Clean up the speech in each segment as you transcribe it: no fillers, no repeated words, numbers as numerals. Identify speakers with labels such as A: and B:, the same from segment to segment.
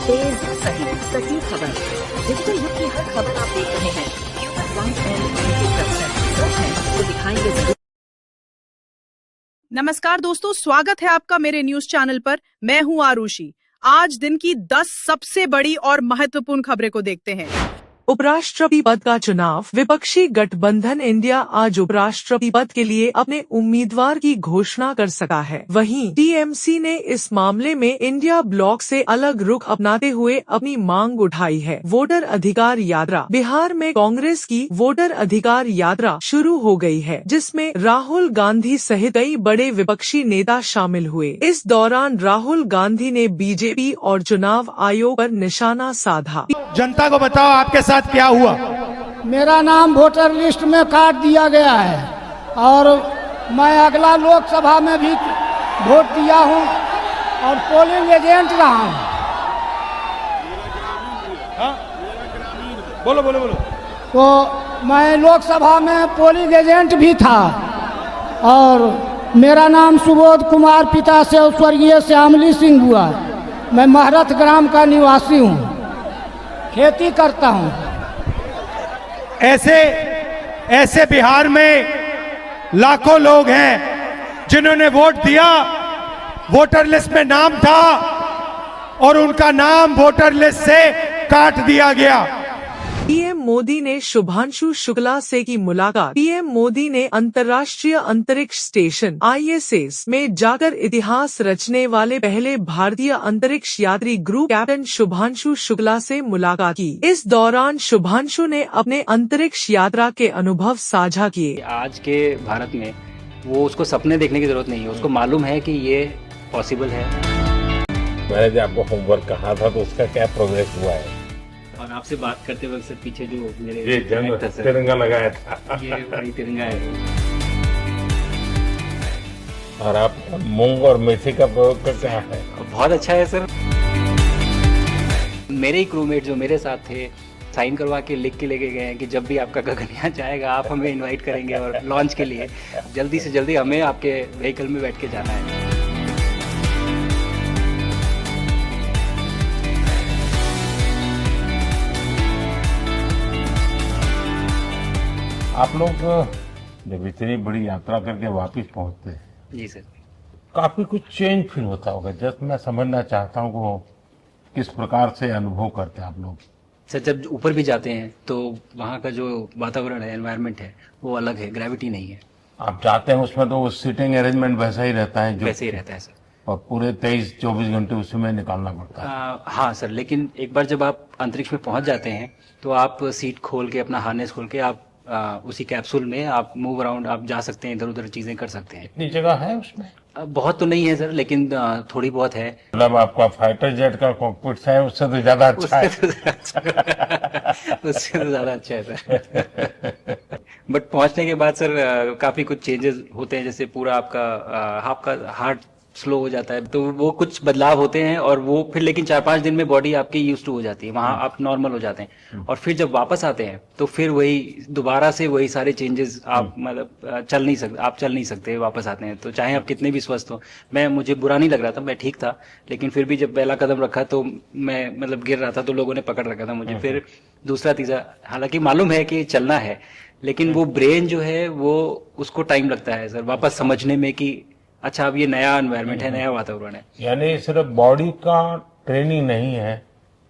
A: तेज, सही, सटीक खबर। डिजिटल युग की हर खबर आप देख रहे हैं। सच है तो दिखाएंगे जरूर।
B: नमस्कार दोस्तों, स्वागत है आपका मेरे न्यूज चैनल पर। मैं हूं आरुषि। आज दिन की 10 सबसे बड़ी और महत्वपूर्ण खबरें को देखते हैं।
C: उपराष्ट्रपति पद का चुनाव। विपक्षी गठबंधन इंडिया आज उपराष्ट्रपति पद के लिए अपने उम्मीदवार की घोषणा कर सका है। वहीं टीएमसी ने इस मामले में इंडिया ब्लॉक से अलग रुख अपनाते हुए अपनी मांग उठाई है। वोटर अधिकार यात्रा। बिहार में कांग्रेस की वोटर अधिकार यात्रा शुरू हो गई है, जिसमें राहुल गांधी सहित कई बड़े विपक्षी नेता शामिल हुए। इस दौरान राहुल गांधी ने बीजेपी और चुनाव आयोग पर निशाना साधा।
D: जनता को बताओ आपके साथ क्या हुआ।
E: मेरा नाम वोटर लिस्ट में काट दिया गया है और मैं अगला लोकसभा में भी वोट दिया हूं और पोलिंग एजेंट रहा हूं।
D: बोलो बोलो बोलो।
E: तो मैं लोकसभा में पोलिंग एजेंट भी था और मेरा नाम सुबोध कुमार, पिता से स्वर्गीय श्यामली सिंह हुआ। मैं महरथ ग्राम का निवासी हूं, खेती करता हूं।
D: ऐसे बिहार में लाखों लोग हैं जिन्होंने वोट दिया, वोटर लिस्ट में नाम था और उनका नाम वोटर लिस्ट से काट दिया गया।
C: पीएम मोदी ने शुभांशु शुक्ला से की मुलाकात। पीएम मोदी ने अंतर्राष्ट्रीय अंतरिक्ष स्टेशन ISS में जाकर इतिहास रचने वाले पहले भारतीय अंतरिक्ष यात्री ग्रुप कैप्टन शुभांशु शुक्ला से मुलाकात की। इस दौरान शुभांशु ने अपने अंतरिक्ष यात्रा के अनुभव साझा किए।
F: आज के भारत में वो उसको सपने देखने की जरूरत नहीं है, उसको मालूम है कि ये पॉसिबल है।
G: मैंने जो आपको होमवर्क कहा था तो उसका क्या प्रोग्रेस हुआ है?
F: और आपसे बात करते वक्त सर पीछे जो मेरे
G: ये जंग तिरंगा लगाया था,
F: ये वही तिरंगा है।
G: और आप मूंग और मेथी का प्रयोग करते हैं।
F: बहुत अच्छा है सर। मेरे ही क्रूमेट जो मेरे साथ थे साइन करवा के लिख के लेके गए हैं कि जब भी आपका गगनयान जाएगा आप हमें इनवाइट करेंगे और लॉन्च के लिए जल्दी से जल्दी हमें आपके व्हीकल में बैठ के जाना है।
G: आप लोग जब इतनी बड़ी यात्रा करके वापस पहुंचते हैं,
F: जी सर,
G: काफी कुछ चेंज फील होता होगा। जस्ट मैं समझना चाहता हूँ वो किस प्रकार से अनुभव करते हैं आप लोग।
F: सर जब ऊपर भी जाते हैं तो वहाँ का जो वातावरण है, एनवायरनमेंट है, वो अलग है, ग्रेविटी नहीं है।
G: आप जाते हैं उसमें तो वो सीटिंग अरेंजमेंट वैसा ही रहता है जो
F: वैसे ही रहता है सर,
G: और पूरे 23-24 घंटे उसमें निकालना पड़ता है।
F: हाँ सर, लेकिन एक बार जब आप अंतरिक्ष में पहुंच जाते हैं तो आप सीट खोल के अपना हार्नेस खोल के आप उसी कैप्सूल में आप मूव अराउंड आप जा सकते हैं, इधर उधर चीजें कर सकते हैं।
G: इतनी जगह है उसमें?
F: बहुत तो नहीं है सर, लेकिन थोड़ी बहुत है।
G: मतलब आपका फाइटर जेट का कॉकपिट है उससे तो ज्यादा अच्छा है।
F: उससे तो ज्यादा अच्छा है सर। बट पहुंचने के बाद सर काफी कुछ चेंजेस होते हैं, जैसे पूरा आपका हार्ट स्लो हो जाता है, तो वो कुछ बदलाव होते हैं और वो फिर लेकिन 4-5 दिन में बॉडी आपकी यूज टू हो जाती है, वहाँ आप नॉर्मल हो जाते हैं। और फिर जब वापस आते हैं तो फिर वही दोबारा से वही सारे चेंजेस आप मतलब चल नहीं सकते वापस आते हैं, तो चाहे आप कितने भी स्वस्थ हो। मुझे बुरा नहीं लग रहा था, मैं ठीक था, लेकिन फिर भी जब पहला कदम रखा तो मैं मतलब गिर रहा था तो लोगों ने पकड़ रखा था मुझे। फिर दूसरा तीसरा, हालांकि मालूम है कि चलना है, लेकिन वो ब्रेन जो है वो उसको टाइम लगता है सर वापस समझने में कि अच्छा अब ये नया एनवायरनमेंट है, नया वातावरण है।
G: यानी सिर्फ बॉडी का ट्रेनिंग नहीं है,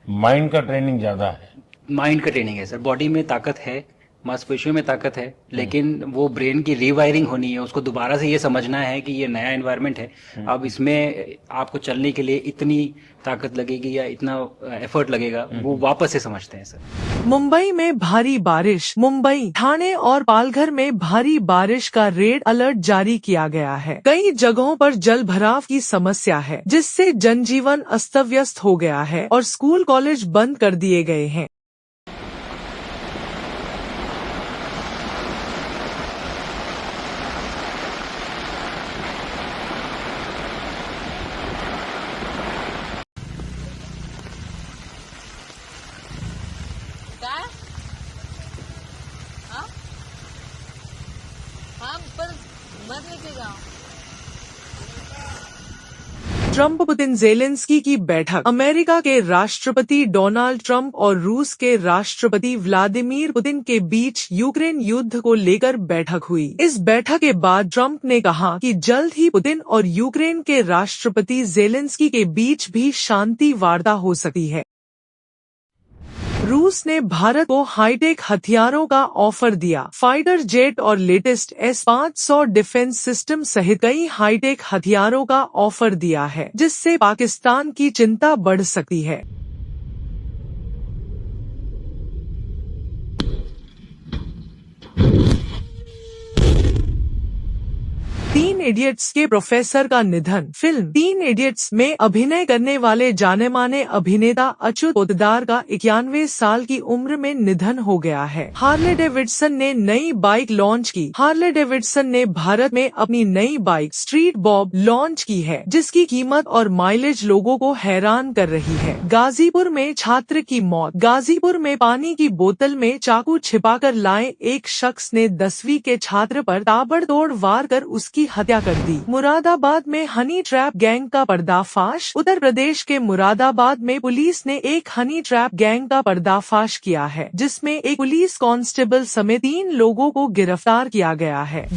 G: माइंड का ट्रेनिंग ज्यादा है।
F: माइंड का ट्रेनिंग है सर, बॉडी में ताकत है, मांसपेशियों में ताकत है, लेकिन वो ब्रेन की रीवायरिंग होनी है, उसको दोबारा से ये समझना है कि ये नया एनवायरनमेंट है। अब इसमें आपको चलने के लिए इतनी ताकत लगेगी या इतना एफर्ट लगेगा, वो वापस से समझते हैं सर।
C: मुंबई में भारी बारिश। मुंबई, ठाणे और पालघर में भारी बारिश का रेड अलर्ट जारी किया गया है। कई जगहों पर जल भराव की समस्या है, जिससे जनजीवन अस्त व्यस्त हो गया है और स्कूल कॉलेज बंद कर दिए गए हैं। ट्रंप पुतिन जेलेंस्की की बैठक। अमेरिका के राष्ट्रपति डोनाल्ड ट्रंप और रूस के राष्ट्रपति व्लादिमीर पुतिन के बीच यूक्रेन युद्ध को लेकर बैठक हुई। इस बैठक के बाद ट्रंप ने कहा कि जल्द ही पुतिन और यूक्रेन के राष्ट्रपति जेलेंस्की के बीच भी शांति वार्ता हो सकती है। रूस ने भारत को हाईटेक हथियारों का ऑफर दिया। फाइटर जेट और लेटेस्ट S-500 डिफेंस सिस्टम सहित कई हाईटेक हथियारों का ऑफर दिया है, जिससे पाकिस्तान की चिंता बढ़ सकती है। तीन इडियट्स के प्रोफेसर का निधन। फिल्म 3 इडियट्स में अभिनय करने वाले जाने माने अभिनेता अच्युत पोद्दार का 91 साल की उम्र में निधन हो गया है। हार्ले डेविडसन ने नई बाइक लॉन्च की। हार्ले डेविडसन ने भारत में अपनी नई बाइक स्ट्रीट बॉब लॉन्च की है, जिसकी कीमत और माइलेज लोगों को हैरान कर रही है। गाजीपुर में छात्र की मौत। गाजीपुर में पानी की बोतल में चाकू छिपाकर लाए एक शख्स ने 10वीं के छात्र पर ताबड़तोड़ वार कर उसकी हत्या कर दी। मुरादाबाद में हनी ट्रैप गैंग का पर्दाफाश। उत्तर प्रदेश के मुरादाबाद में पुलिस ने एक हनी ट्रैप गैंग का पर्दाफाश किया है, जिसमें एक पुलिस कांस्टेबल समेत 3 लोगों को गिरफ्तार किया गया है।